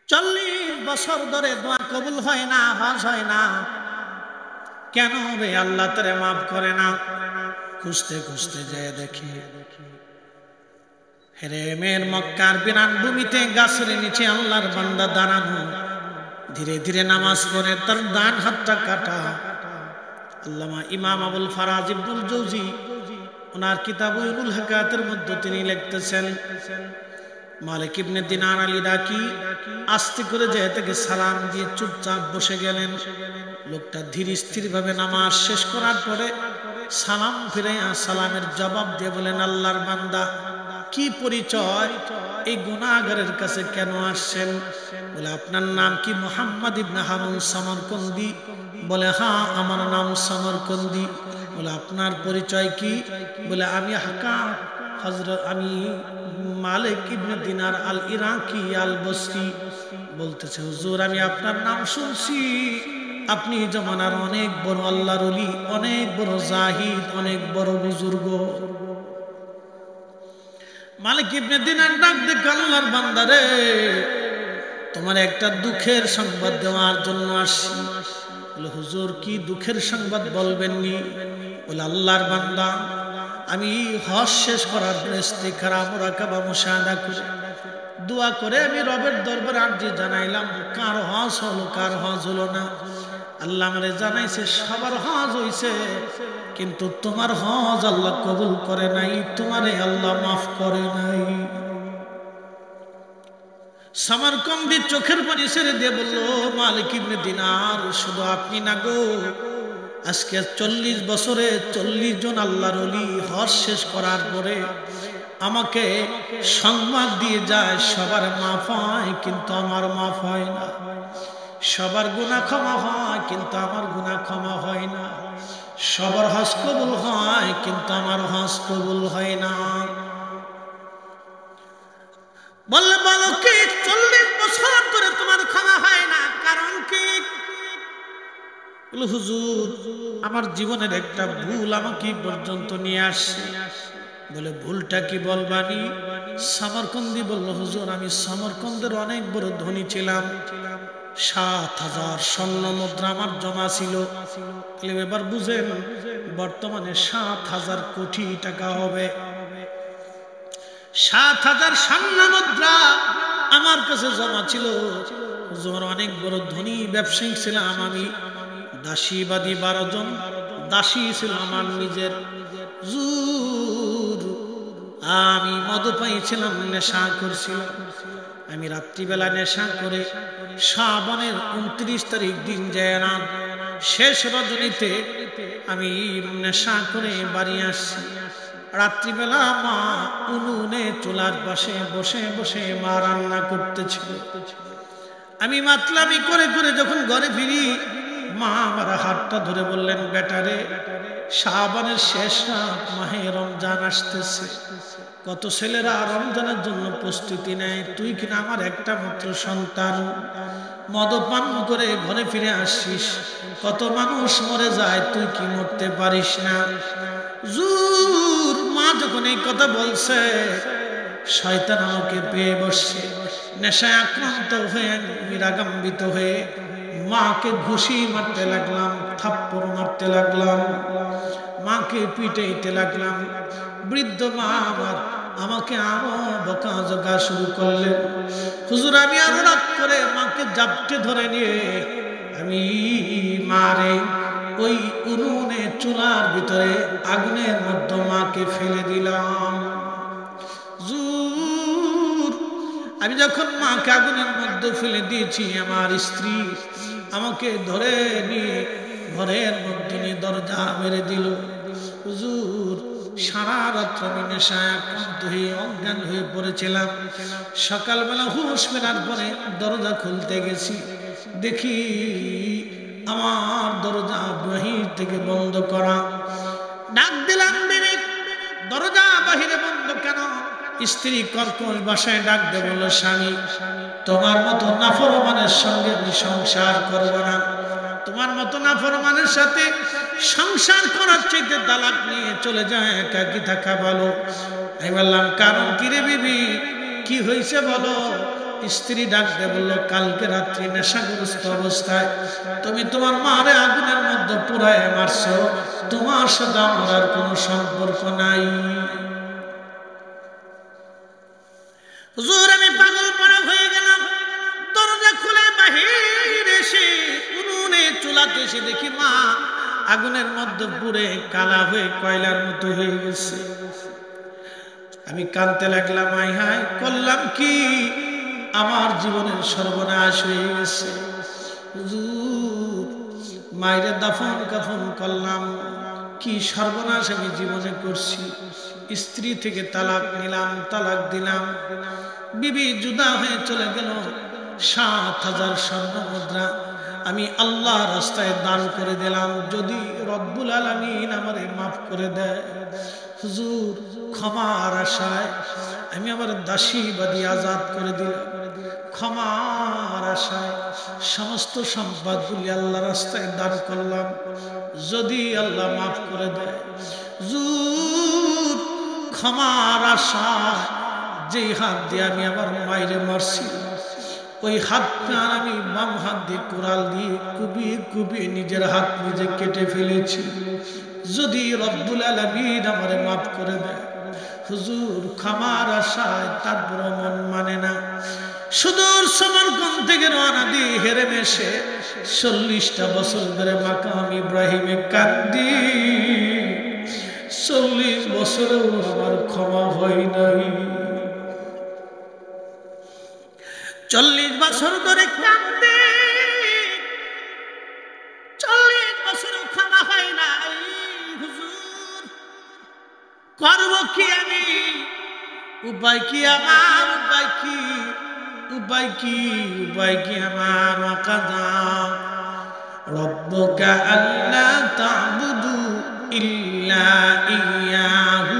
40 বছর ধরে দোয়া কবুল হয় না, হজ হয় না, কেন রে আল্লাহ তোরে মাফ করে না? খুঁজতে খুঁজতে যেয়ে দেখি হেরেমের মক্কার বিরান ভূমিতে গাছের নিচে আল্লাহর বান্দা দাঁড়ানো, ধীরে ধীরে নামাজ পড়ে তার ডান হাতটা কাটা। আল্লামা ইমাম আবুল ফারাজ ইবনুল জৌজি ওনার কিতাব উলুল হাকায়াতের মধ্যে তিনি লিখতেছেন, মালিক ইবনে দিনার আলী ডাকি আস্তে করে যেয়ে তাকে সালাম দিয়ে চুপচাপ বসে গেলেন। লোকটা ধীর স্থির ভাবে নামাজ শেষ করার পরে সালাম ফিরে সালামের জবাব দিয়ে বলেন, আল্লাহর বান্দা, কি পরিচয়? এই গুনাহগারের কাছে কেন আসছেন? বলে, আপনার নাম কি মুহাম্মদ ইবনে হারুন সামরকন্দি? বলে, হ্যাঁ, আমার নাম সামরকন্দি। বলে, আপনার পরিচয় কি? বলে, আমি আমি মালিক ইবনে দিনার আল ইরাকি আল বসরি। বলতেছে, হুজুর, আমি আপনার নাম শুনছি, আপনি জমানার অনেক বড় আল্লাহর ওলি, অনেক বড় জাহিদ, অনেক বড় বুজুর্গ। মালিক ইবনে দিনার ডাক দেখে, আল্লাহর বান্দারে, তোমার একটা দুঃখের সংবাদ দেওয়ার জন্য আসছি। বলে, হুজুর, কি দুঃখের সংবাদ বলবেন নি? বলে, আল্লাহর বান্দা, আমি হজ শেষ করার পরে ইস্তিখারা মুরাকাবা মুশাহাদা করে দোয়া করে আমি রবের দরবারে আরজি জানাইলাম, কার হজ হলো কার হজ হলো না। আল্লাহ আমারে জানাইছে সবার হজ হইছে, কিন্তু তোমার হজ আল্লাহ কবুল করে নাই, তোমারে আল্লাহ মাফ করে নাই। সামরকন্দি চোখের পানি ছেড়ে দিয়ে বলল, মালিক ইবনে দিনার, শুধু আপনি না গো, আজকে 40 বছরে 40 জন আল্লাহর ওলি হজ শেষ করার পরে আমাকে সংবাদ দিয়ে যায় সবার মাফ হয়, কিন্তু আমার মাফ হয় না। সবার গুনাহ ক্ষমা হয়, কিন্তু আমার গুনাহ ক্ষমা হয় না। সবার হজ কবুল হয়, কিন্তু আমার হজ কবুল হয় না। বললে, বলো কি 40 বছর ধরে তোমার ক্ষমা হয় না, কারণ কি? হুজুর, আমার জীবনের একটা ভুল আমাকে পর্যন্ত নিয়ে আসছে। বলে, ভুলটা কি বলবানি? সামরকন্দি বলল, হুজুর, আমি সামরকন্দের অনেক বড় ধনী ছিলাম, 7,000 স্বর্ণ মুদ্রা আমার জমা ছিল। এবার বুঝেন, বর্তমানে 7,000 কোটি টাকা হবে। 7,000 স্বর্ণ মুদ্রা আমার কাছে জমা ছিল। হুজুর, অনেক বড় ধনী ব্যবসায়ী ছিলাম আমি। দাসীবাদী 12 জন দাসী ছিল আমার নিজের। আমি মদ পাইছিলাম, নেশা করছিলাম। আমি রাত্রিবেলা নেশা করে শাবানের 29 তারিখ দিন যায় না, শেষ রজনীতে আমি নেশা করে বাড়ি আসছি। রাত্রিবেলা মা উনুনে চুলার পাশে বসে বসে মা রান্না করতেছিল। আমি মাতলামি করে করে যখন ঘরে ফিরি, মা আমার হাতটা ধরে বললেন, বেটারে, শাবানের শেষ রাত, মাহে রমজান আসতেছে, কত ছেলেরা রমজানের জন্য প্রস্তুতি নেয়, তুই কিনা আমার একটা মাত্র সন্তান, মদপান করে ঘরে ফিরে আসছিস, কত মানুষ মরে যায়, তুই কি মরতে পারিস না? জুর, মা যখন এই কথা বলছে, শয়তান আমাকে পেয়ে বসছে। নেশায় আক্রান্ত হয়ে নিরাগম্বিত হয়ে মাকে ঘুষি মারতে লাগলাম, থাপ্পড় মারতে লাগলাম, মাকে পিটাইতে লাগলাম। বৃদ্ধ মা আমার আমাকে আরো বকাঝকা শুরু করলেন। হুজুর, আমি আরো রাগ করে মাকে জাপটে ধরে নিয়ে আমি মারে ওই উনুনে চুলার ভিতরে আগুনের মধ্যে মাকে ফেলে দিলাম। আমি যখন মাকে আগুনের মধ্যে ফেলে দিয়েছি, আমার স্ত্রী আমাকে ধরে নিয়ে ঘরের মধ্যে নিয়ে দরজা মেরে দিল। হুজুর, সারা রাত্র আমি নেশায় আক্রান্ত হয়ে অজ্ঞান হয়ে পড়েছিলাম। সকালবেলা হুঁশ ফেরার পরে দরজা খুলতে গেছি, দেখি আমার দরজা বাহির থেকে বন্ধ করা। ডাক দিলাম, বিবি, দরজা বাহিরে বন্ধ কেন? স্ত্রী কর্কশ ভাষায় ডাক দিয়ে বলল, স্বামী, তোমার মতো নাফরমানের সঙ্গে আমি সংসার করব না। তোমার মতো নাফরমানের সাথে সংসার করার চাইতে তালাক নিয়ে চলে যায়, একাকী থাকা ভালো। আমি বললাম, কারণ কি রে বিবি, কি হয়েছে বলো? স্ত্রী ডাক দিয়ে বলল, কালকে রাত্রি নেশাগ্রস্ত অবস্থায় তুমি তোমার মারে আগুনের মধ্যে পুরায় মারছো, তোমার সাথে আমার আর কোনো সম্পর্ক নাই। হুজুর আমি পাগল পাড়া হয়ে গেলাম। দরজা খুলে বাহির এসে উনুনে চুলাতে এসে দেখি মা আগুনের মধ্যে পুড়ে কালা হয়ে কয়লার মতো হয়ে গেছে। আমি কাঁদতে লাগলাম, আই হায় করলাম কি, আমার জীবনের সর্বনাশ হয়ে গেছে। হুজুর মায়ের দাফন কাফন করলাম, কি সর্বনাশ আমি জীবনে করছি। স্ত্রী থেকে তালাক নিলাম, তালাক দিলাম, বিবি জুদা হয়ে চলে গেল। ৭,০০০ স্বর্ণ মুদ্রা আমি আল্লাহ রাস্তায় দান করে দিলাম, যদি রব্বুল আলামিন আমারে মাফ করে দেয়। হুজুর ক্ষমার আশায় আমি আমার দাসী বাদী আজাদ করে দিলাম। ক্ষমার আশায় সমস্ত সম্পদগুলি আল্লাহ রাস্তায় দান করলাম, যদি আল্লাহ মাফ করে দেয়। হুজুর ক্ষমার আশায় যেই হাত দিয়ে আমি আমার মায়েরে মারছি, ওই হাতটা আমি বাম হাত দিয়ে কোরাল দিয়ে কুবিয়ে কুবিয়ে নিজের হাত নিজে কেটে ফেলেছি, যদি রব্বুল আলামিন আমারে মাফ করে দেয়। হুজুর ক্ষমার আশায় তারপর মন মানে না। সুদূর সমরকন্দ থেকে রওনা দিয়ে হেরে মেশে 40টা বছর ধরে মাকাম ইব্রাহিমে কান্দি। 40 বছরেও আমার ক্ষমা হয় নাই। 40 বছর ধরে কান্দে, 40 বছরও ক্ষমা হয় নাই। হুজুর করব কি আমি, উপায় কি আমার, উপায় কি, উপায় কি, উপায় কি আমার। ওয়াকাদা রব্বুকা আল্লা তা'বুদু ইল্লা ইয়াহু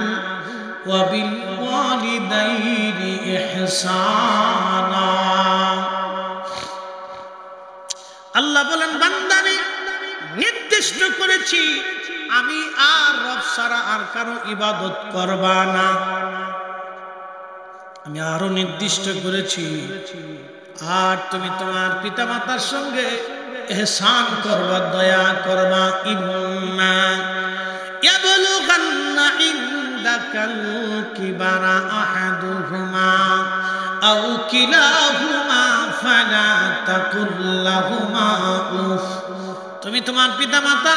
ওয়া বিল ওয়ালিদাইনি ইহসানা। আল্লাহ বলেন, বান্দারে নির্দিষ্ট করেছি আমি আর রব ছাড়া আর কারো ইবাদত করবা না। আমি আরো নির্দিষ্ট করেছি, আর তুমি তোমার পিতামাতার সঙ্গে ইহসান করবা, দয়া করবা। ইম্মা ইয়াবলুগান্না ইনদাকাল কিবারা আহাদুহুমা আও কিলাহুমা ফালা তাকুল লাহুমা উফ। তুমি তোমার পিতামাতা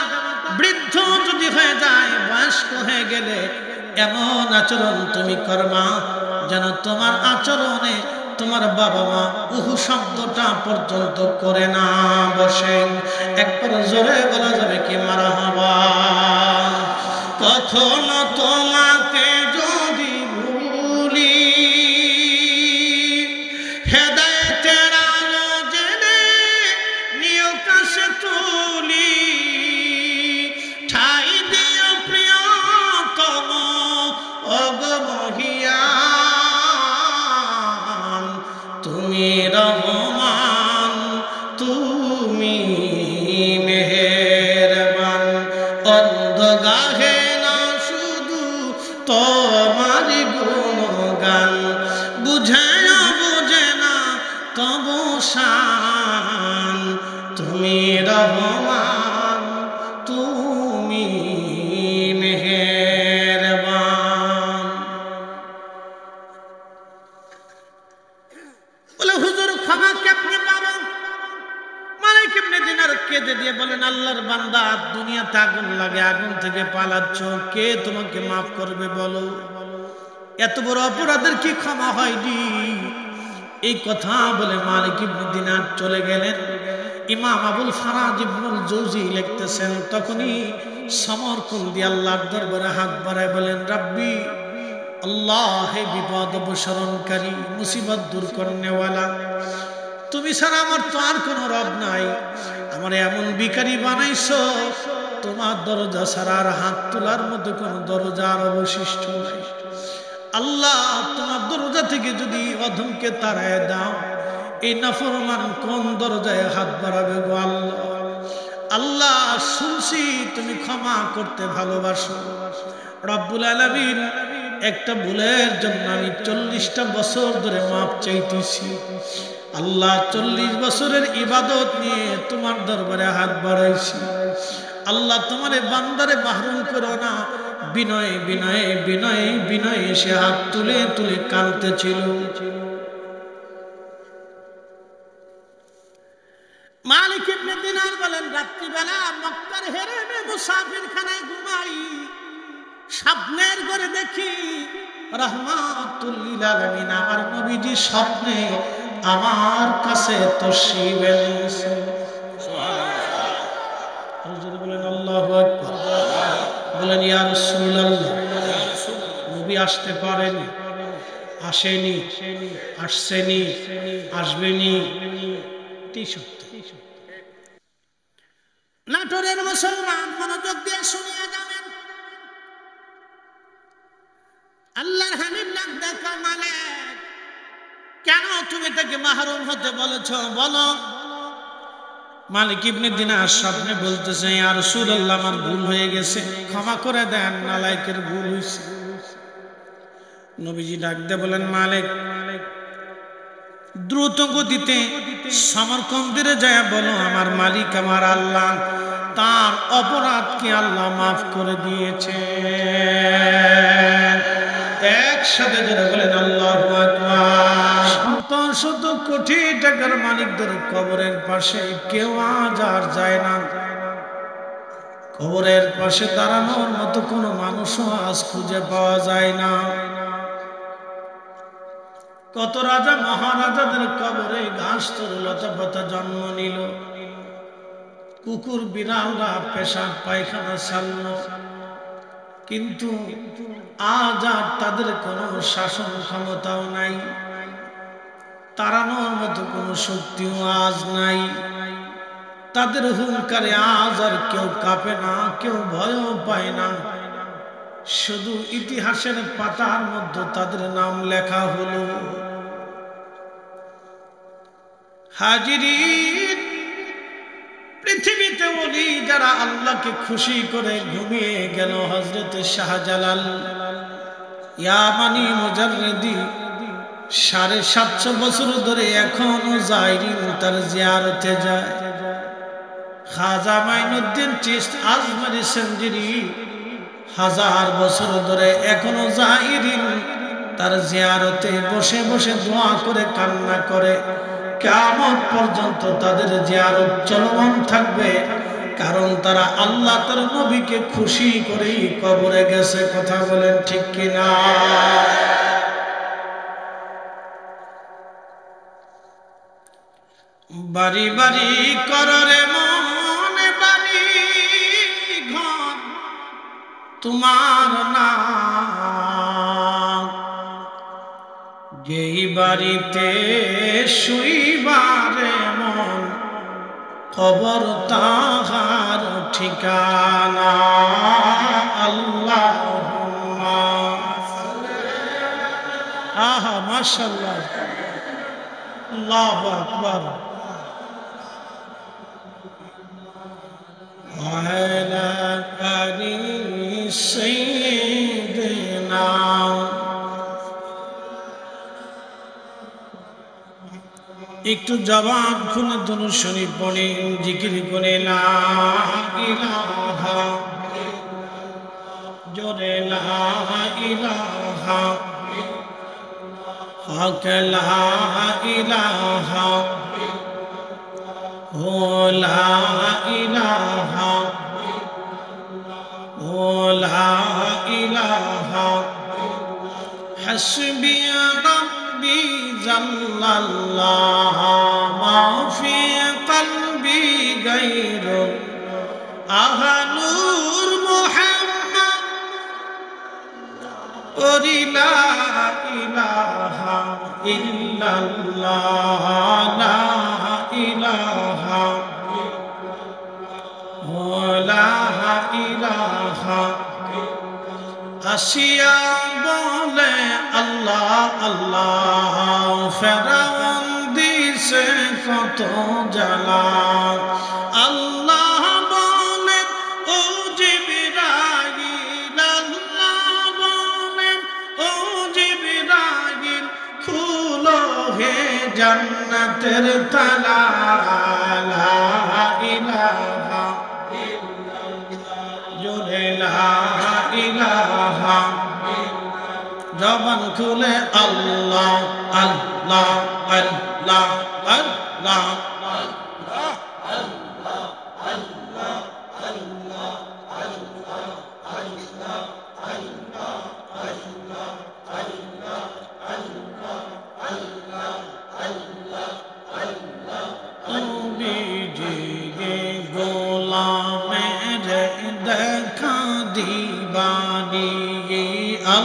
বৃদ্ধ যদি হয়ে যায়, বয়স্ক হয়ে গেলে এমন আচরণ তুমি করবা যেন তোমার আচরণে তোমার বাবা মা উহু শব্দটা পর্যন্ত করে না বসে। একবার জোরে বলা যাবে কি মারহাবা। কখনো তোমাকে যদি ভুলি, হেদায়েতের আলো জেনে নিও কাছে তুলি, ঠাই দিও প্রিয়তম অগমহিয়ান। তুমি রহমান, তুমি মেহেরবান, অন্ধগাহে না শুধু তোমার গুণগান, বুঝে না বুঝে না তবু শান। তুমি রহমান, তুমি মেহেরবান। বলে হুজুর ক্ষমা কেমনে পাবো? মালিক ইবনে দিনার কেঁদে দিয়ে বলেন, আল্লাহর বান্দা, দুনিয়াতে আগুন লাগে, আগুন থেকে পালাচ্ছ, কে তোমাকে মাফ করবে বলো? এত বড় অপরাধের কি ক্ষমা হয়নি? এই কথা বলে মালিক ইবনে দিনার চলে গেলেন। ইমাম আবুল ফারাজ ইবনুল জৌজি লিখতেছেন, তখনই সমরকন্দি আল্লাহর দরবারে হাত বাড়ায় বলেন, রাব্বি আল্লাহ, হে বিপদ অপসরণকারী, মুসিবত দূর করনেওয়ালা, তুমি ছাড়া আমার তো আর কোনো রব নাই। আমার এমন ভিখারি বানাইছো, তোমার দরজা ছাড়া আর হাত তোলার মতো কোনো দরজা আর অবশিষ্ট নাই। আল্লাহ, তোমার দরজা থেকে যদি অধমকে তাড়ায় দাও, এই নাফরমান কোন দরজায় হাত বাড়াবে গো আল্লাহ? আল্লাহ, শুনছি তুমি ক্ষমা করতে ভালোবাসো। রব্বুল আলামিন একটা ভুলের জন্য আমি 40টা বছর ধরে মাপ চাইতেছি। আল্লাহ 40 বছরের ইবাদত নিয়ে তোমার দরবারে হাত বাড়াইছি। আল্লাহ তোমার বান্দারে মাহরুম করো না। বিনয়ে বিনয়ে বিনয়ে বিনয়ে সে হাত তুলে তুলে কাঁদতেছিল। মালিক ইবনে দিনার বলেন, রাত্রিবেলা মক্কার হেরেমে মুসাফিরখানায় ঘুমাই, স্বপ্নের ঘরে দেখি রাহমাতুল লিল আলামিন আমার নবীজি স্বপ্নে আমার কাছে তশরিফ এনেছে। সুবহানাল্লাহ। বলেন আল্লাহু আকবার। বলেন ইয়া রাসূলুল্লাহ। নবী আসতে পারেনি, আসেনি, আসছেনি, আসবেনি। নাটোরের মুসলমান মনোযোগ দিয়ে শুনিয়া যাবেন। আল্লাহর হাবিব ডাক দেখো, মালিক কেন তুমি তাকে মাহরুম হতে বলেছ বলো। মালিক ইবনে দিনার স্বপ্নে বলতেছে, ইয়া রাসূলুল্লাহ আমার ভুল হয়ে গেছে, ক্ষমা করে দেন, নালায়েকের ভুল হয়েছে। নবীজি ডাক দিয়ে বলেন, মালিক দ্রুত গতিতে সমরকন্দে যায় বলো আমার মালিক আমার আল্লাহ তার অপরাধকে আল্লাহ মাফ করে দিয়েছে। একসাথে যারা বলেন আল্লাহু আকবার। শত শত কোটি টাকার মালিকদের কবরের পাশে কেউ আজ আর যায় না। কবরের পাশে দাঁড়ানোর মতো কোনো মানুষও আজ খুঁজে পাওয়া যায় না। কত রাজা মহারাজাদের কবরে ঘাস তরুলতা পাতা জন্ম নিল, কুকুর বিড়ালরা পেশাব পায়খানা ছাড়ল, কিন্তু আজ আর তাদের কোনো শাসন ক্ষমতাও নাই, তাড়ানোর মতো কোনো শক্তিও আজ নাই। তাদের হুঙ্কারে আজ আর কেউ কাঁপে না, কেউ ভয়ও পায় না। শুধু ইতিহাসের পাতার মধ্যে তাদের নাম লেখা হলো। হাজিরিন, পৃথিবীতে বলি যারা আল্লাহকে খুশি করে ঘুমিয়ে গেল, হযরত শাহজালাল ইয়ামানি মুজাররিদি 750 বছর ধরে এখনো জায়রিন তার জিয়ারতে যায়। খাজা মাইনুদ্দিন চিশত আজমারি সেঞ্জুরি 1000 বছর ধরে এখনো জায়রিন তার জিয়ারতে বসে বসে দোয়া করে কান্না করে। কিয়ামত পর্যন্ত তাদের জিয়ারত চলমান থাকবে, কারণ তারা আল্লাহ তার নবীকে খুশি করেই কবরে গেছে। কথা বলেন ঠিক কিনা? বাড়ি বাড়ি কররে মনে বাড়ি ঘর তোমার নাম, যেই বাড়িতে শুইবারে মন কবর তাহার ঠিকানা। আল্লাহুম্মা আহা মাশাআল্লাহ, আল্লাহু আকবার। ওয়ালা আলি সাইয়্যিদিনা। একটু জবান খুলে দুরূদ শরীফ পড়ে জিকির করে লা ইলাহা, জোরে লা ইলাহা, হক লা ইলাহা, ও লা ইলাহা, ও লা ইলাহা, হাসবি রব্বি জাল্লাল্লাহ মা ফি কলবি গায়রু আহলুর মুহাম্মদ ওরিলা ইলাহা ইল্লাল্লাহ লা ইলাহা ওয়ালা ইলাহা। আসিয়া বলে আল্লাহ আল্লাহ, ফেরাউন দিছে কত জ্বালা। আল্লাহ বলেন ও জিবরাইল, আল্লাহ বলেন জান্নাতের তালা লা ইলাহা জোরে লা ইলাহা জবান খুলে আল্লাহ আল্লাহ আল্লাহ আল্লাহ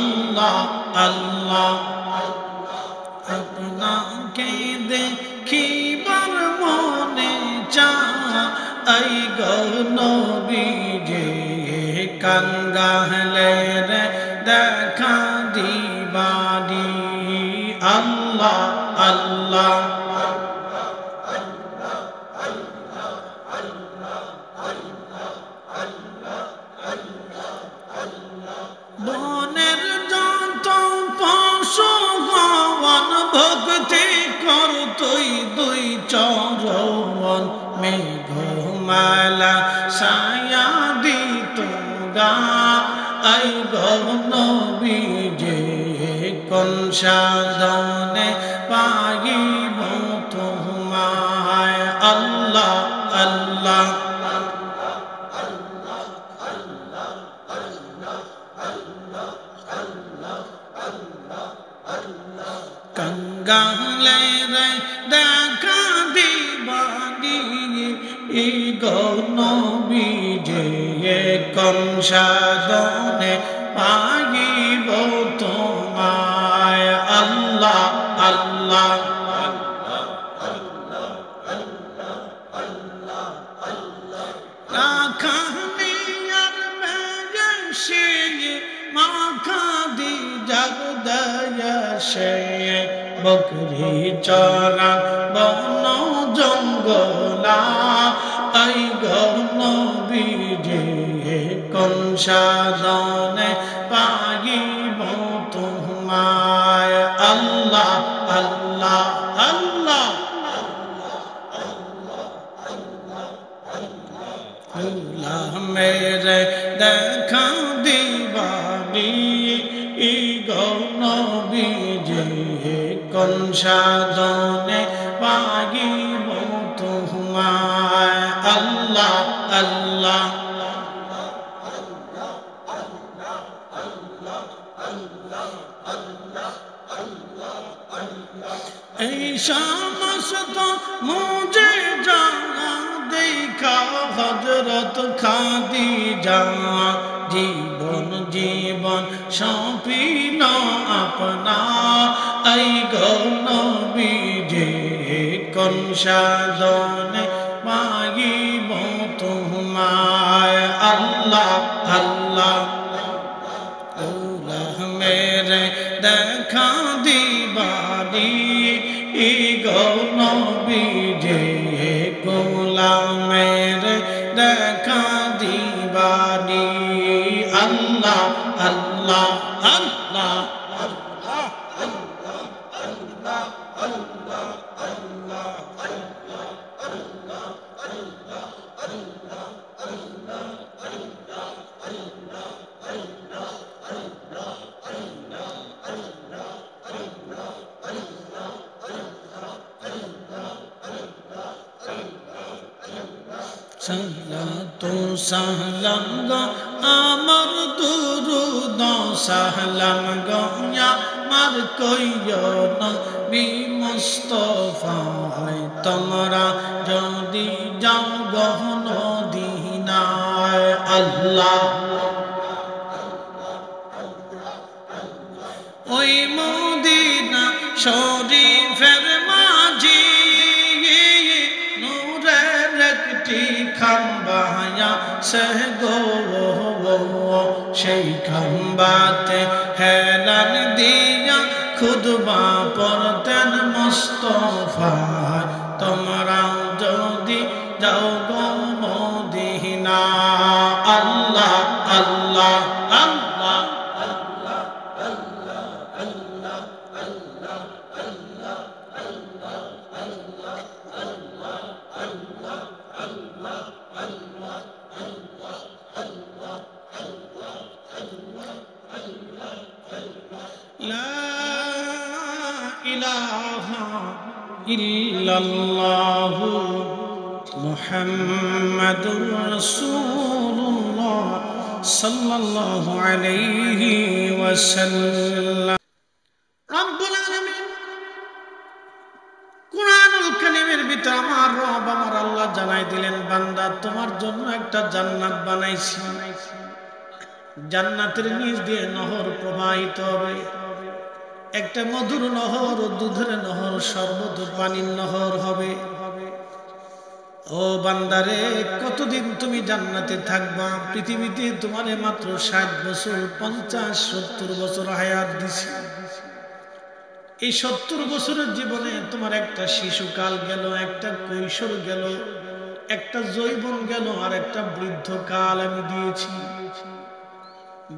আল্লাহ আল্লাহ আপনাকে দেখিবার মনে চাই গো নবীজি কাঙ্গালে রে দেখা দিবানি আল্লাহ আল্লাহ ভক্তি কর তুই দুই চরণ মেঘমালা ছায়া দিত গা আই নবীজি কোন সাধনে পাইব তোমায় আল্লাহ আল্লাহ কাঙ্গালে রে দেখা দিবানি গো নবীজি কোন সাধনে পাইব তোমায় আল্লাহ আল্লাহ রাখানিয়ার মেয়েশে মাখা দি জগদয়শে বকরি চরা বন জঙ্গলা আই গো নবীজি কোন সাধনে পাইব তোমায় আল্লাহ আল্লাহ আল্লাহ আল্লাহ মেরে দেখা দিবানি গো নবীজি কোন সাধনে পাইব তোমায় আল্লাহ আল্লাহ এই সমস্ত মুজিজা দেখা হযরত খাদিজা জীবন জীবন সপিন আপনা আই গো নবীজি কোন সাধনে পাইব তোমায় আল্লাহ আল্লাহ আল্লাহ মেরে দেখা দিবানি গো নবীজি গোলামের দেখা দিবানি আল্লাহ আল্লাহ আল্লাহ আল্লাহ আল্লাহ আল্লাহ আল্লাহ আল্লাহ আল্লাহ আল্লাহ আল্লাহ আল্লাহ সালাতু সালাম গো আমার দুরুদ সালাম গো আমার কইও নবী মুস্তাফায় তোমরা যদি যাও গো মদিনায় আল্লাহ ওই মদিনা শরীফের মাঝি নূরের একটি খাম্বায়া সে গো সেই খাম্বাতে হেলান দিয়া খুতবা পড়তেন মুস্তাফা তোমরা যদি যাও গো মদিনা আল্লাহ আল্লাহ আল্লাহ আল্লাহ আল্লাহ আল্লাহ আল্লাহ আল্লাহ ইল্লাল্লাহু মুহাম্মাদুর রাসূলুল্লাহ সাল্লাল্লাহু আলাইহি ওয়াসাল্লাম। রব্বুল আলামিন কুরআনুল কারীমের ভিতর আমার রব আমার আল্লাহ জানাই দিলেন, বান্দা তোমার জন্য একটা জান্নাত বানাইছি। জান্নাতের নিচ দিয়ে নহর প্রবাহিত হবে, একটা মধুর নহর, দুধের নহর, শরবত পানির নহর হবে। ও বান্দারে, কতদিন তুমি জান্নাতে থাকবা? পৃথিবীতে তোমারে মাত্র 60 বছর, 50, 70 বছর হায়াত দিছি। এই 70 বছরের জীবনে তোমার একটা শিশুকাল গেল, একটা কৈশোর গেল, একটা যৌবন গেল, আর একটা বৃদ্ধকাল আমি দিয়েছি।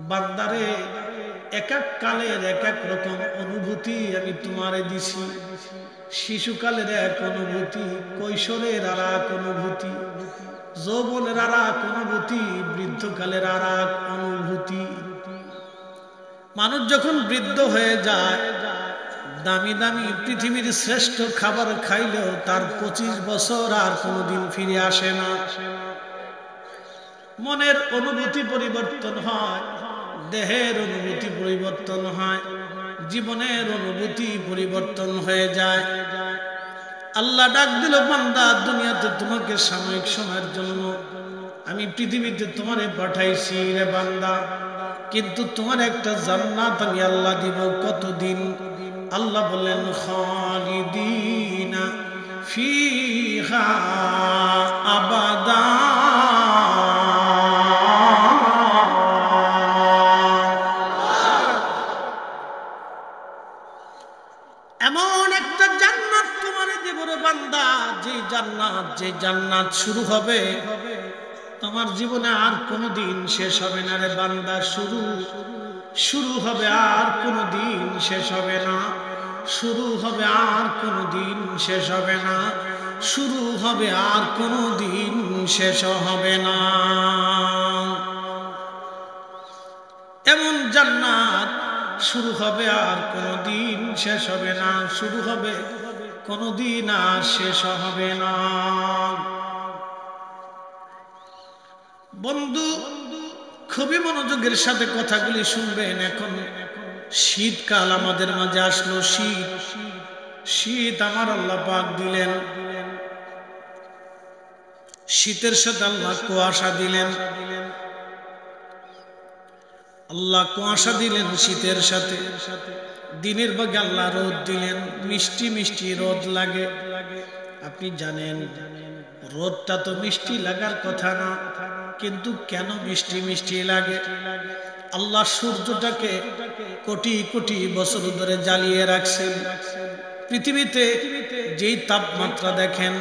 বান্দারে, এক এক কালের এক এক রকম অনুভূতি আমি তোমারে দিছি। শিশুকালের এক অনুভূতি, কৈশোরের আর এক অনুভূতি, যৌবনের আর এক অনুভূতি, বৃদ্ধকালের আর এক অনুভূতি। মানুষ যখন বৃদ্ধ হয়ে যায়, দামি দামি পৃথিবীর শ্রেষ্ঠ খাবার খাইলেও তার 25 বছর আর কোনোদিন ফিরে আসে না। মনের অনুভূতি পরিবর্তন হয়, দেহের অনুভূতি পরিবর্তন হয়, জীবনের অনুভূতি পরিবর্তন হয়ে যায়। আল্লাহ ডাক দিল, বান্দা দুনিয়াতে তোমাকে সাময়িক সময়ের জন্য আমি পৃথিবীতে তোমারে পাঠাইছি রে বান্দা, কিন্তু তোমার একটা জান্নাত আমি আল্লাহ দিব। কতদিন? আল্লাহ বললেন, খালিদিনা ফিহা আবাদা। এমন একটা জান্নাত তোমারে দেব রে বান্দা, যে জান্নাত শুরু হবে তোমার জীবনে আর কোনোদিন শেষ হবে না রে বান্দা। শুরু হবে আর কোনোদিন শেষ হবে না, শুরু হবে আর কোনোদিন শেষ হবে না, শুরু হবে আর কোনোদিন শেষ হবে না। এমন জান্নাত শুরু হবে আর কোনোদিন শেষ হবে না, শুরু হবে কোনোদিন আর শেষ হবে না। বন্ধু, খুবই মনোযোগের সাথে কথাগুলি শুনবেন। এখন শীতকাল আমাদের মাঝে আসলো। শীত আমার আল্লাহ পাক দিলেন, শীতের সাথে আল্লাহ কুয়াশা দিলেন। আল্লাহ কুয়াশা দিলেন শীতের সাথে, দিনের ভাগে আল্লাহ রোদ দিলেন। মিষ্টি মিষ্টি রোদ লাগে। আপনি জানেন রোদটা তো মিষ্টি লাগার কথা না, কিন্তু কেন মিষ্টি মিষ্টি লাগে? আল্লাহ সূর্যটাকে কোটি কোটি বছর ধরে জ্বালিয়ে রাখছেন। পৃথিবীতে যেই তাপমাত্রা দেখেন,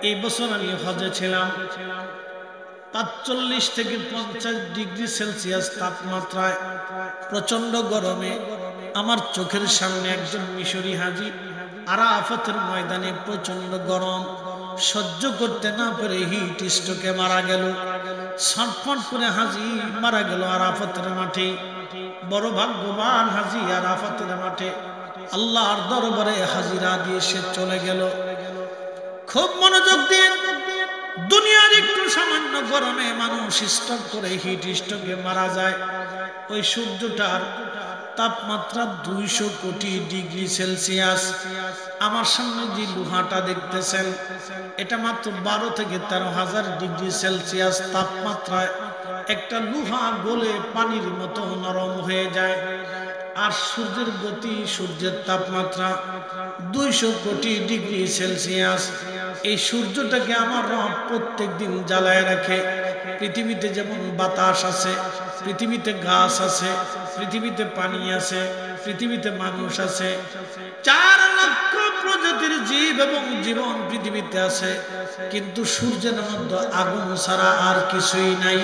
এই বছর আমি হজে ছিলাম, 45 থেকে 50 ডিগ্রি সেলসিয়াস তাপমাত্রায়, প্রচন্ড গরমে আমার চোখের সামনে একজন মিশরি হাজী আরাফাতের ময়দানে, প্রচন্ড গরম সহ্য করতে না পেরে হিট স্ট্রোকে মারা গেল। ছটফট করে হাজী মারা গেল আরাফাতের মাঠে। বড় ভাগ্যবান হাজী আরাফাতের মাঠে আল্লাহর দরবারে হাজিরা দিয়ে সে চলে গেল। খুব মনোযোগ দিয়ে, দুনিয়ার একটু সামান্য গরমে মানুষ স্ট্রোক করে হিট স্ট্রোকে মারা যায়। ওই সূর্যটার তাপমাত্রা 200 কোটি ডিগ্রি সেলসিয়াস। আমার সামনে যে লোহাটা দেখতেছেন, এটা মাত্র 12 থেকে 13,000 ডিগ্রি সেলসিয়াস তাপমাত্রায় একটা লোহা গলে পানির মতো নরম হয়ে যায়। আর সূর্যের গতি, সূর্যের তাপমাত্রা 200 কোটি ডিগ্রি সেলসিয়াস। এই সূর্যটাকে আমার রব প্রত্যেক দিন জ্বালায় রাখে। পৃথিবীতে যেমন বাতাস আছে, পৃথিবীতে গাছ আছে, পৃথিবীতে পানি আছে, পৃথিবীতে মানুষ আছে, 4 লক্ষ প্রজাতির জীব এবং জীবন পৃথিবীতে আছে, কিন্তু সূর্যের মধ্যে আগুন ছাড়া আর কিছুই নাই,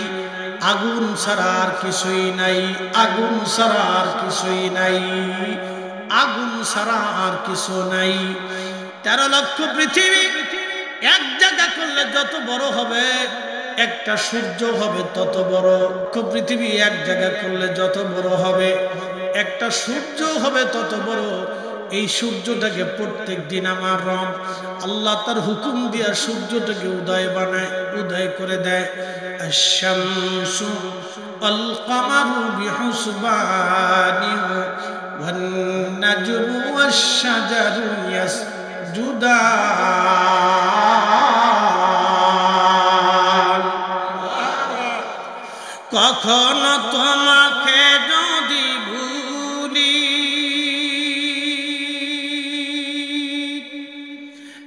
আগুন ছাড়া আর কিছুই নাই, আগুন ছাড়া আর কিছুই নাই, আগুন ছাড়া আর কিছু নাই। 13 লক্ষ পৃথিবী এক জায়গা করলে যত বড় হবে, একটা সূর্য হবে তত বড়। পৃথিবী এক জায়গা করলে যত বড় হবে, একটা সূর্য হবে তত বড়। এই সূর্যটাকে প্রত্যেক দিন আমার রব আল্লাহ তার হুকুম দিয়া সূর্যটাকে উদয় বানায়, উদয় করে দেয়। আশ-শামসু ওয়াল কামারু বিহুসবানিন ওয়ান নাজমু ওয়াশ-শাজারু ইয়াসজুদান। কখনো তোমাকে যদি ভুলি,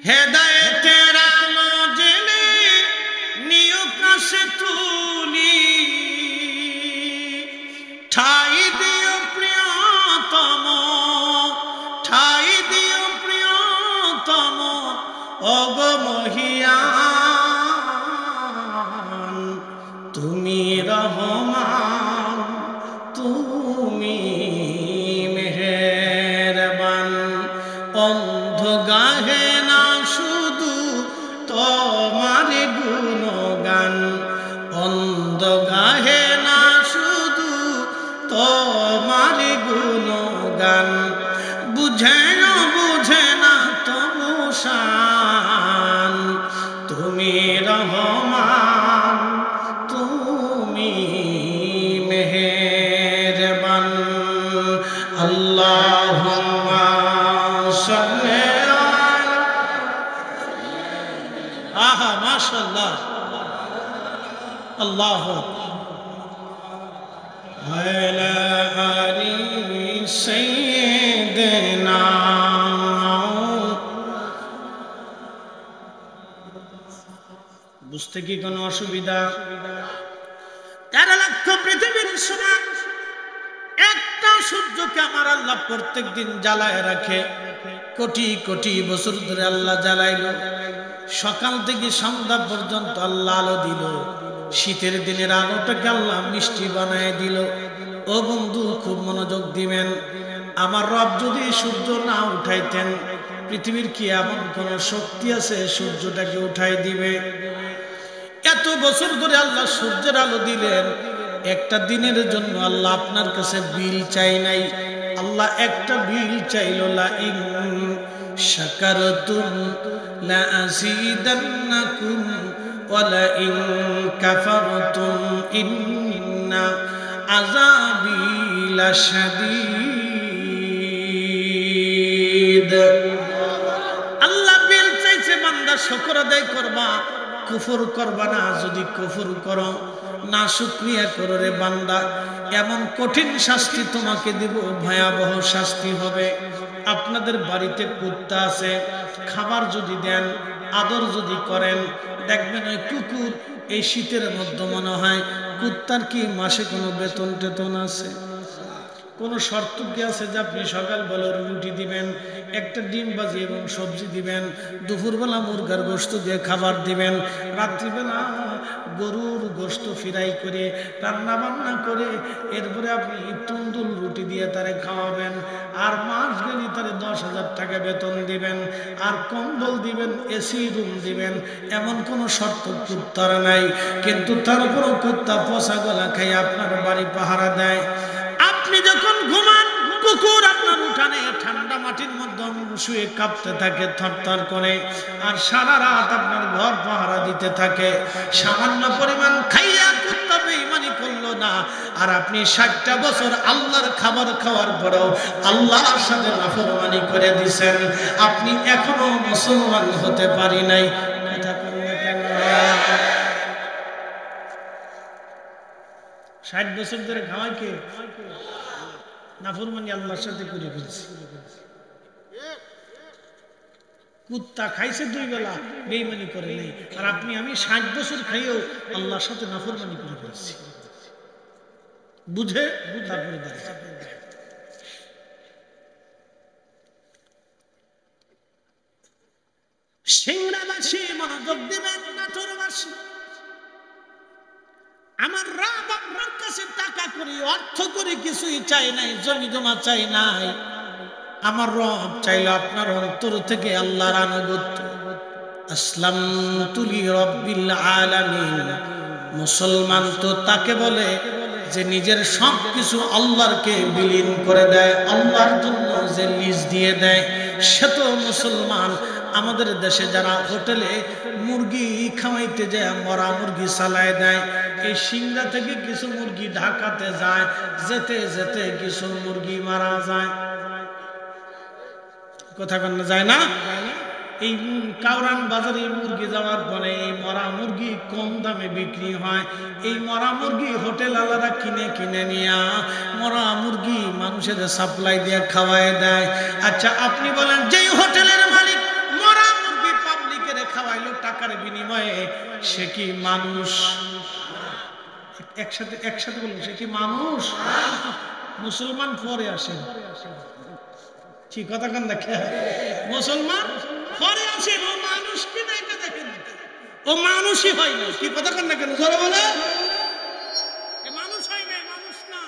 হেদায়েতের আলো জেলে নিয় কাছে তুলি, ঠাই দিও প্রিয়তম, ঠাই দিও প্রিয়তম ওগো মহিয়ান। তুমি রহমান, তুমি মেহেরবান। অন্ধ গাহে না শুধু তোমার গুণগান, অন্ধ গাহে না শুধু তোমার গুণগান। বুঝে না বুঝে না তবু শান। তুমি রহমান, তুমি মেহেরবান। আল্লাহুম্মা সাল্লি আলা, আহা মাশাআল্লাহ, আল্লাহু আলা আলি সাইয়্যিদিনা। বুঝতে কি কোনো অসুবিধা? 13 লক্ষ পৃথিবীর সমান একটা সূর্যকে আমার আল্লাহ প্রত্যেক দিন জ্বালায় রাখে। কোটি কোটি বছর ধরে আল্লাহ জ্বালাইল। সকাল থেকে সন্ধ্যা পর্যন্ত আল্লাহ আলো দিল। শীতের দিনের আলোটাকে আল্লাহ মিষ্টি বানায় দিল। ও বন্ধু, খুব মনোযোগ দিবেন। আমার রব যদি সূর্য না উঠাইতেন, পৃথিবীর কি এমন কোন শক্তি আছে সূর্যটাকে উঠাই দিবে? এত বছর ধরে আল্লাহ সূর্যের আলো দিলেন। একটা দিনের জন্য আল্লাহ আপনার কাছে বিল চাই নাই। আল্লাহ একটা বিল চাইল, লা ইন শাকারতুম লা আযীদান্নাকুম ওয়া লা ইন কাফারতুম ইন্না আযাবি লাশাদীদ। আল্লাহ বিল চাইছে, বান্দা শুকর আদায় করবা, কুফর করবা না। যদি কুফর করো, না শুকরিয়া করো রে বান্দা, এমন কঠিন শাস্তি তোমাকে দিব, ভয়াবহ শাস্তি হবে। আপনাদের বাড়িতে কুত্তা আছে, খাবার যদি দেন, আদর যদি করেন, দেখবেন ওই কুকুর এই শীতের মধ্যে মনে হয় কুত্তার কি মাসে কোনো বেতন টেতন আছে? কোনো শর্ত কি আছে যে আপনি সকালবেলা রুটি দিবেন, একটা ডিম ভাজি এবং সবজি দিবেন, দুপুরবেলা মুরগার গোশত দিয়ে খাবার দিবেন, রাত্রিবেলা গরুর গোশত ফ্রাই করে রান্না বান্না করে এরপরে আপনি তন্দুর রুটি দিয়ে তারে খাওয়াবেন, আর মাস গেলে তারে 10,000 টাকা বেতন দিবেন, আর কম্বল দিবেন, এসি রুম দিবেন। এমন কোনো শর্ত কুত্তার নাই। কিন্তু তারপরও কুত্তা পচা গলা খাই আপনার বাড়ি পাহারা দেয়। আপনি যখন ঘুমান, কুকুর আপনার উঠানে ঠান্ডা মাটির মধ্যে শুয়ে কাঁপতে থাকে থরথর করে, আর সারা রাত আপনার ঘর পাহারা দিতে থাকে। সামান্য পরিমাণ খাইয়া কুত্তা বেঈমানি করলো না, আর আপনি 60টা বছর আল্লাহর খাবার খাওয়ার পরেও আল্লাহর সাথে নাফরমানি করে দিছেন। আপনি এখনো মুসলমান হতে পারি নাই। কথা বললে কেন? 60 বছর ধরে খাওয়ায় কে? নাফরমানি আল্লাহর সাথে করে ফেলছে। কুত্তা খাইছে 2 বেলা, বেঈমানি করে নাই। আর আপনি আমি 60 বছর খাইও আল্লাহর সাথে নাফরমানি করে ফেলছি। বুঝে তারপরে দাঁড়িয়ে সিংড়াবাসী মনোযোগ দিবেন, নাটোরবাসী। আমার রব আপনার কাছে টাকা করি, অর্থ করি কিছুই চাই নাই, জমি জমা চাই নাই। আমার রব চাইল আপনার অন্তর থেকে আল্লাহর আনুগত্য। আসলামতু লিরাব্বিল আলামিন। মুসলমান তো তাকে বলে যে নিজের সব কিছু আল্লাহরকে বিলীন করে দেয়, আল্লাহর জন্য যে লিজ দিয়ে দেয়, সে তো মুসলমান। আমাদের দেশে যারা হোটেলে মুরগি খাওয়াইতে যায়, মরা মুরগি চালায় দেয়, এই সিংড়া থেকে কিছু মুরগি ঢাকাতে যায়, যেতে যেতে কিছু মুরগি মারা যায়। কথা কন যায় না? এই কাউরান বাজারে মুরগি যাওয়ার পরে এই মরা মুরগি কম দামে বিক্রি হয়। এই মরা মুরগি হোটেল আলাদা কিনে কিনে নিয়ে মরা মুরগি মানুষের সাপ্লাই দিয়ে খাওয়ায় দেয়। আচ্ছা আপনি বলেন, যেই হোটেলের মালিক মরা মুরগি পাবলিকের খাওয়াইলো টাকার বিনিময়ে, সে কি মানুষ? একসাথে একসাথে বলুন, সে কি মানুষ? মুসলমান পরে আসেন, কি কথা কান দেখে, মুসলমান পরে আসেন, ও মানুষ কি দেখে দেখেন, ও মানুষই হয় না। কি কথা কান দেখেন, জোরে বলে, মানুষ হয় না, মানুষ না,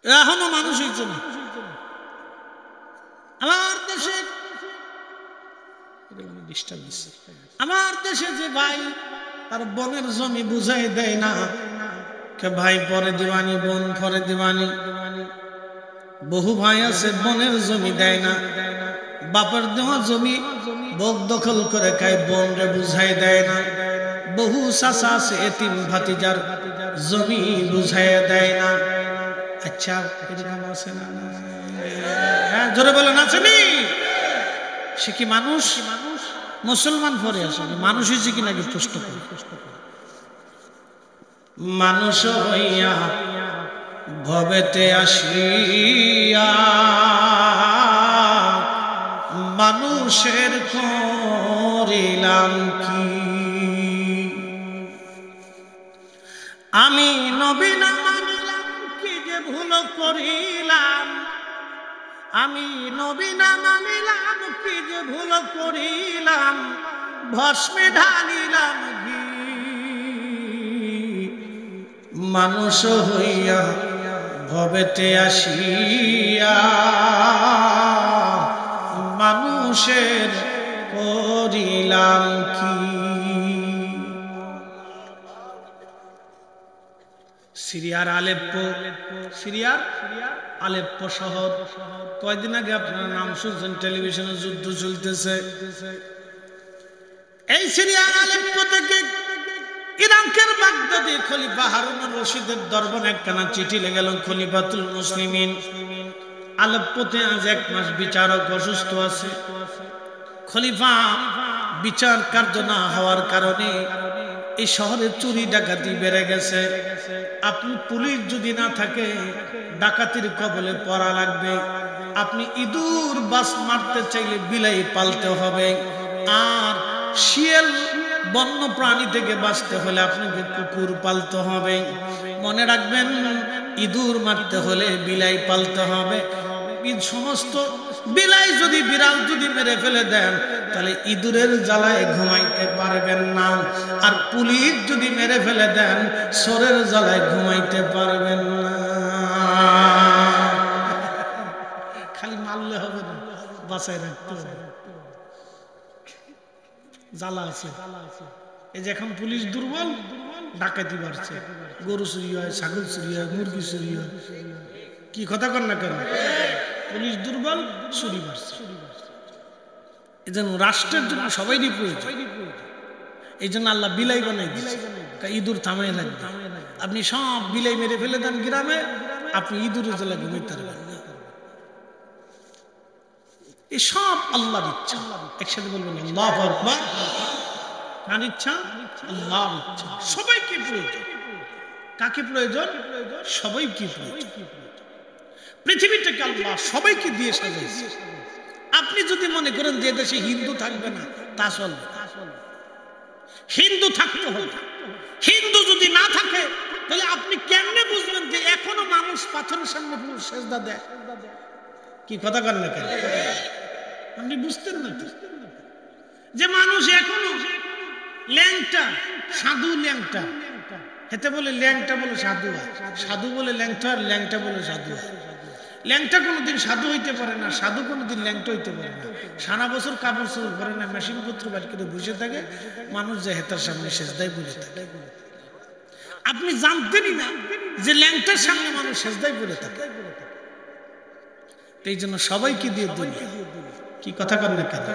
এখনো মানুষ হইছে না। আমার দেশে আমার দেশে যে ভাই তার বোনের জমি বুঝাই দেয় না, কে ভাই পরে দিবানি, বোন পরে দিবানি। বহু ভাই আছে বোনের জমি দেয় না, বাপের দেওয়া জমি বক দখল করে খায়, বোন রে বুঝাই দেয় না। বহু চাচা আছে এতিম ভাতিজার জমি বুঝাই দেয় না। আচ্ছা এরকম আছে না? হ্যাঁ জোরে বলেন, আছেনি? সে কি মানুষ? মুসলমান পরে আসে, মানুষ হয়েছে কি নাকি প্রশ্ন করে। মানুষ হইয়া ভবেতে আসিয়া মানুষের করিলাম কি? আমি নবী না মানিলাম, কি যে ভুল করিলাম। আমি নবী না মানিলাম, কি যে ভুল করিলাম। ভস্মে ঢালিলাম ঘি, মানুষ হইয়া ভবেতে আসিয়া মানুষের করিলাম কি? সিরিয়ার আলেপ্পো, সিরিয়ার আলেপ্পো শহর, কয়দিন আগে আপনারা নাম শুনছেন, টেলিভিশনে যুদ্ধ চলতেছে। এই সিরিয়ার আলেপ্পো থেকে ইরাকের বাগদাদি খলিফা হারুন রশিদের দরবারে একখানা চিঠি লেগে গেল, খলিফাতুল মুসলিমিন আলেপ্পোতে আজ 1 মাস বিচারক অসুস্থ আছে। খলিফা বিচার কার্য না হওয়ার কারণে এই শহরে চুরি ডাকাতি বেড়ে গেছে। আপনি পুলিশ যদি না থাকে ডাকাতির কবলে পড়া লাগবে। আপনি ইঁদুর বাস মারতে চাইলে বিলাই পালতে হবে, আর শিয়াল বন্য প্রাণী থেকে বাঁচতে হলে আপনাকে কুকুর পালতে হবে। মনে রাখবেন, ইঁদুর মারতে হলে বিলাই পালতে হবে। সমস্ত বিলাই যদি বিড়াল যদি মেরে ফেলে দেন, তাহলে ইঁদুরের জ্বালায় ঘুমাইতে পারবেন না। আর পুলিশ যদি মেরে ফেলে দেন, চোরের জ্বালায় ঘুমাইতে পারবেন না। খালি মারলে হবে না, বাঁচাই রাখতে হবে, জ্বালা আছে। এই যে এখন পুলিশ দুর্বল, ডাকাতি বাড়ছে, গরু চুরি হয়, ছাগল চুরি হয়, মুরগি চুরি হয়। কি কথা কর না কেন? পুলিশ দুর্বল, চুরি বাড়ছে। এই জন্য রাষ্ট্রের জন্য সবাইরই প্রয়োজন। এই জন্য আল্লাহ বিলাই বানাই দিচ্ছে, ইঁদুর থামাই লাগবে। আপনি সব বিলাই মেরে ফেলে দেন গ্রামে, আপনি ইঁদুরের জ্বালা ঘুমাইতে পারবেন না। এই সব আল্লাহর ইচ্ছা। একসাথে বলবেন আল্লাহু আকবার। কার ইচ্ছা? আল্লাহর ইচ্ছা। সবাইকে প্রয়োজন। কাকে প্রয়োজন? সবাইকে প্রয়োজন। পৃথিবীটাকে আল্লাহ সবাইকে দিয়ে সাজাইছে। আপনি যদি মনে করেন যে দেশে হিন্দু থাকবে না, তা চলবে না। হিন্দু থাকতে হবে। হিন্দু যদি না থাকে, তাহলে আপনি কেমনে বুঝবেন যে এখনো মানুষ পাথরের সামনে সেজদা দেয়? কি কথা কর না কেন? আপনি বুঝতেন না যে মানুষ এখনো ল্যাংটা, সাধু ল্যাংটা, হেতে বলে ল্যাংটা বলে সাধু হয়, সাধু বলে ল্যাংটা, আর ল্যাংটা বলে সাধু হয়। ল্যাংটা কোনোদিন সাধু হইতে পারে না, সাধু কোনোদিন ল্যাংটা হইতে পারে না। সারা বছর কাপড় চোপড় করে না, মেশিন পত্র বাড়ি করে বসে থাকে, মানুষ যে হেতার সামনে সেজদায় বসে থাকে। আপনি জানতেনই না যে ল্যাংটার সামনে মানুষ সেজদায় পড়ে থাকে। এই জন্য সবাইকে দিয়ে দুনিয়া, কি কথা কর না কেন?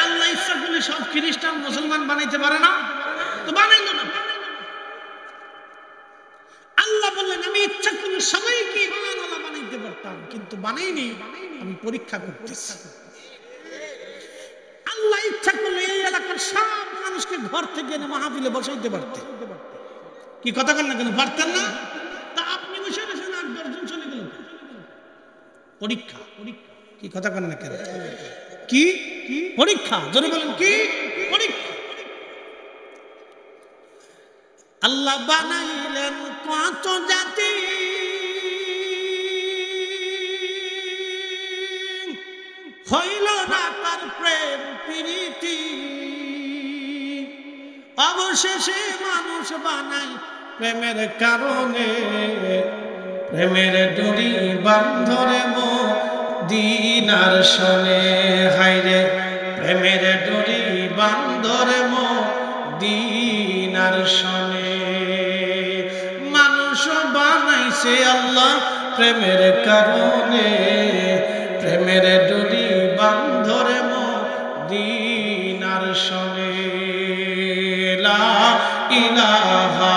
আল্লাহ ইচ্ছা করলে সব খ্রিস্টান মুসলমান বানাইতে পারে না, তো বানাইলো না। আল্লাহ বললেন আমি ইচ্ছা করলে সবাইকে ইমানওয়ালা বানাইতে পারতাম, কিন্তু বানাইনি, আমি পরীক্ষা করতেছি। আল্লাহ ইচ্ছা করলে এই এলাকার সব মানুষকে ঘর থেকে এনে মাহফিলে বসাইতে পারতেন, কি কথা কর না কেন? পারতেন না? তা আপনি বসে বসে 8-10 জন চলে গেল, পরীক্ষা। কি কথা কর না কেন? কি পরীক্ষা? জোরে বলেন, কি পরীক্ষা? আল্লাহ বানাইলেন কত জাতি, হইল না তার প্রেম প্রীতি, অবশেষে মানুষ বানাই প্রেমের কারণে, প্রেমের ডুরি বান্ধরে মদিনার শনে। হায়রে প্রেমের ডুরি বান্ধরে মদিনার শনে, মানুষ বানাইছে আল্লাহ প্রেমের কারণে, প্রেমের ডুরি বান্ধরে মদিনার শনে। লা ইলাহা,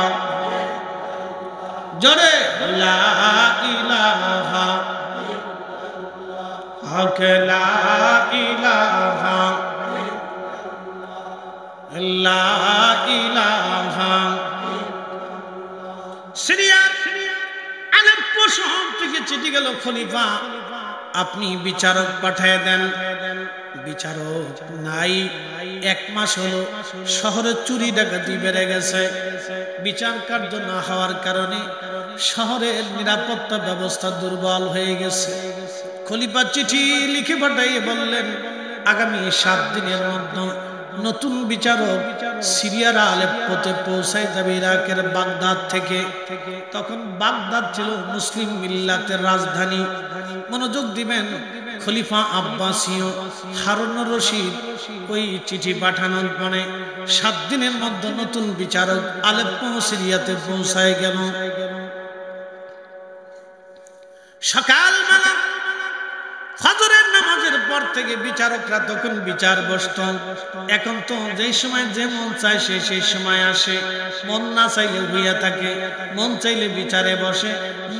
জোরে লা ইলাহা, হক লা ইলাহা, লা ইলাহা। সিরিয়া আলেপ্পো শহর থেকে চিঠি গেল, খলিফা আপনি বিচারক পাঠিয়ে দেন। বিচারক নাই, 1 মাস হলো শহরে চুরি ডাকাতি বেড়ে গেছে। বিচার কার্য না হওয়ার কারণে শহরের নিরাপত্তা ব্যবস্থা দুর্বল হয়ে গেছে। খলিফা চিঠি লিখে পাঠিয়ে বললেন আগামী 7 দিনের মধ্যে নতুন বিচারক সিরিয়ার আলেপ্পোতে পৌঁছায় যাবে, ইরাকের বাগদাদ থেকে। তখন বাগদাদ ছিল মুসলিম মিল্লাতের রাজধানী। মনোযোগ দিবেন, খলিফা আব্বাসীয় হারুনুর রশিদ ওই চিঠি পাঠানোর পরে 7 দিনের মধ্যে নতুন বিচারক আলেপ্পো সিরিয়াতে পৌঁছায় গেল। সকালবেলা ফজরের নামাজের পর থেকে বিচারকরা তখন বিচার বসত। এখন তো যেই সময় যে মন চায় সেই সময় আসে, মন না চাইলে হইয়া থাকে, মন চাইলে বিচারে বসে,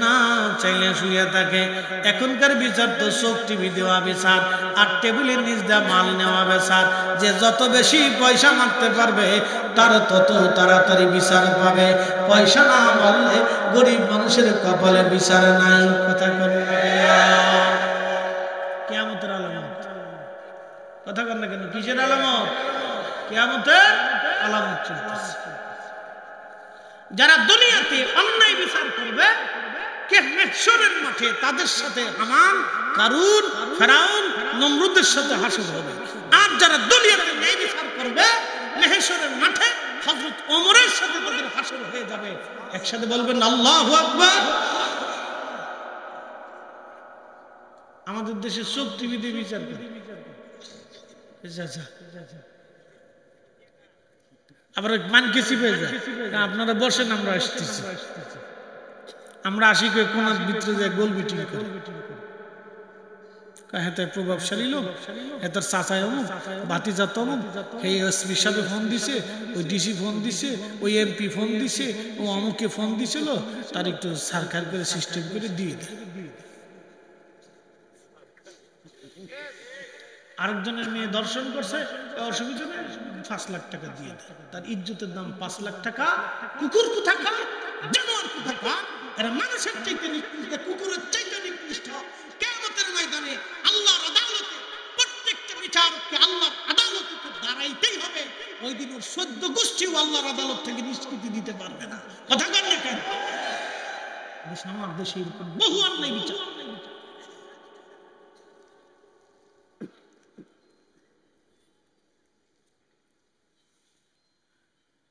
না চাইলে শুইয়া থাকে। এখনকার বিচার তো চোখ টিভি দেওয়া বিচার, আর টেবিলের নিচ দেওয়া মাল নেওয়া বিচার। যে যত বেশি পয়সা মারতে পারবে তার তত তাড়াতাড়ি বিচার পাবে। পয়সা না মারলে গরিব মানুষের কপালে বিচার নাই। কথা বলে কিয়ামতের আলামত, কথা বল না কেন? কিসের আলামত? কিয়ামতের আলামত চলতেছে। যারা দুনিয়াতে অন্যায় বিচার করবে, কে মাহশরের মাঠে তাদের সাথে হামান, কারুন, ফেরাউন, নমরুদের সাথে হাসর হবে। আর যারা দুনিয়াতে ন্যায় বিচার করবে, মাহশরের মাঠে হযরত ওমরের সাথে তাদের হাসর হয়ে যাবে। একসাথে বলবেন আল্লাহু আকবার। আমাদের দেশে সব টিভিতে বিচার করে, আবার মানকে চিপে যায়। আপনারা বসেন, আমরা আসতেছি। আমরা আসি কোনার ভিতরে যায় গোল মিটিং করে। হেতায় প্রভাবশালী লোক, হেতার চাচায় অমুক, ভাতিজা তমুক, এই এসপি সাহেব ফোন দিছে, ওই ডিসি ফোন দিছে, ওই এমপি ফোন দিছে, ও অমুকে ফোন দিছিল, তার একটু সরকার করে সিস্টেম করে দিয়ে দেয়। আরেকজনের মেয়ে দর্শন করছে, অসুবিধা নেই, 5 লাখ টাকা দিয়ে দেয়। তার ইজ্জতের দাম 5 লাখ টাকা। কুকুর কোথাকার, জানোয়ার কোথাকার, এরা মানুষের চাইতে নিকৃষ্ট, কুকুরের চাইতে নিকৃষ্ট। কিয়ামতের ময়দানে আল্লাহর আদালতে প্রত্যেকটা বিচারককে আল্লাহর আদালতে দাঁড়াইতেই হবে। ওই দিন ওর 14 গোষ্ঠীও আল্লাহর আদালত থেকে নিষ্কৃতি দিতে পারবে না। কথা বল না কেন? আমার দেশে এরকম বহু অন্যায় বিচার।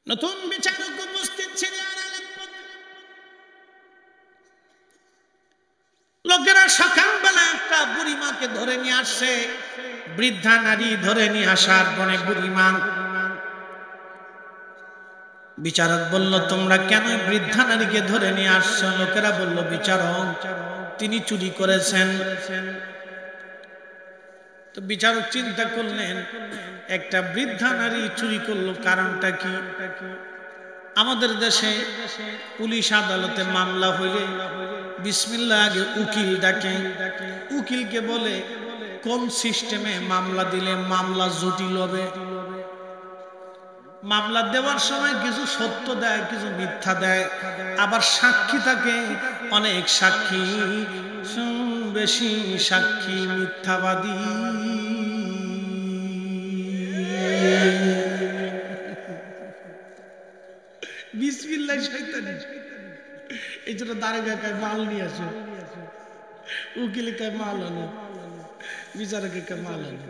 নতুন বিচারক উপস্থিত ছিলেন। লোকেরা সকালবেলা একটা বুড়িমাকে ধরে নিয়ে আসছে। বৃদ্ধা নারী ধরে নিয়ে আসার পরে বুড়িমা বিচারক বলল, তোমরা কেন বৃদ্ধা নারীকে ধরে নিয়ে আসছো? লোকেরা বলল, বিচারক তিনি চুরি করেছেন। তো বিচারক চিন্তা করলেন, একটা বৃদ্ধা নারী চুরি করলো, কারণটা কি? আমাদের দেশে পুলিশ আদালতে মামলা হইলে বিসমিল্লাহ আগে উকিল ডাকে। উকিলকে বলে কোন সিস্টেমে মামলা দিলে মামলা জটিল হবে। মামলা দেওয়ার সময় কিছু সত্য দেয়, কিছু মিথ্যা দেয়, আবার সাক্ষী থাকে অনেক সাক্ষী, বেশি সাক্ষী মিথ্যাবাদী। বিসমিল্লাহ শয়তানি। এই জন্য দাঁড়িয়ে কায় মাল নিয়ে আসে, উকিল কায় মাল আনো, বিচারকের কায় মাল আনো।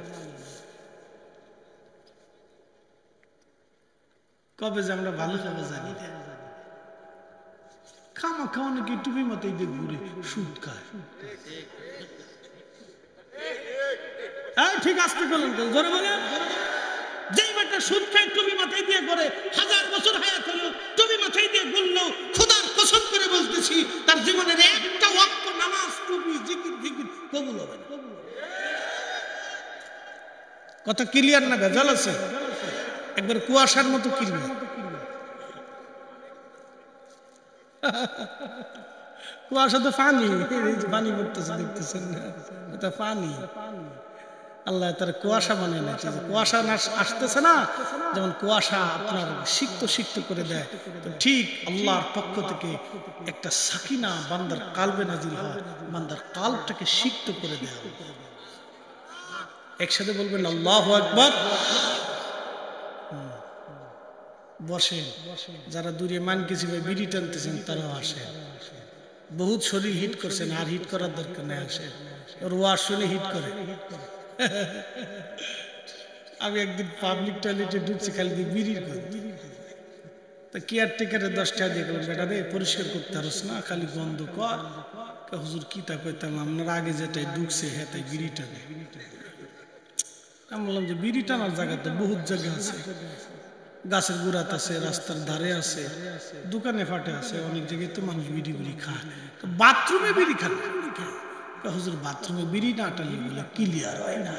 কবে যে আমরা ভালো খাবো জানি। খামা খাওয়া নাকি টুপি মাথায় দিয়ে ঘুরে সুদ খায়। ঠিক আসতে করলেন তো, জোরে বলে। যেই বেটা সুদ খায় টুপি মাথায় দিয়ে করে, 1000 বছর হায়াত হলো, টুপি মাথায় দিয়ে ঘুরলো, খোদার কসম করে বলতেছি তার জীবনের একটা ওয়াক্ত নামাজ, টুপি, জিকির ফিকির কবুল হবে না। কথা ক্লিয়ার না ভেজাল আছে? একবার কুয়াশার মতো ক্লিয়ার। কুয়াশা তো পানি, পানি পড়তেছে দেখতেছেন না, এটা পানি। আল্লাহ তার কুয়াশা বানিয়ে নিয়েছে। কুয়াশা আসতেছে না, যেমন কুয়াশা আপনার সিক্ত সিক্ত করে দেয়, তো ঠিক আল্লাহর পক্ষ থেকে একটা সাকিনা বান্দার কালবে নাজিল হয়, বান্দার কালবটাকে সিক্ত করে দেয়। একসাথে বলবেন আল্লাহু আকবার। বসেন, যারা দূরে মান কিছু বিড়ি টানতেছেন তারাও আসে। বহুত শরীর হিট করছেন, আর হিট করার দরকার নেই, আসে। ওর ওয়াজ শুনে হিট করে। আমি একদিন পাবলিক টয়লেটে ঢুকছি, খালি দিয়ে বিড়ির গন্ধ। তা কেয়ারটেকারে 10 টাকা দিয়ে গেলাম, বেটা রে পরিষ্কার করতে পারস না, খালি গন্ধ কর। হুজুর কি তা কইতাম, আপনার আগে যেটাই ঢুকছে হেতাই বিড়ি টানে। আমি বললাম যে বিড়ি টানার জায়গা তো বহুত জায়গা আছে, গাছের গোড়াত আছে, রাস্তার ধারে আছে, দোকানে ফাটে আছে, অনেক জায়গায় তো মানুষ বিড়ি বিড়ি খায়। বাথরুমে বিড়ি খান হুজুর, বাথরুমে বিড়ি না টানলে বলে ক্লিয়ার হয় না।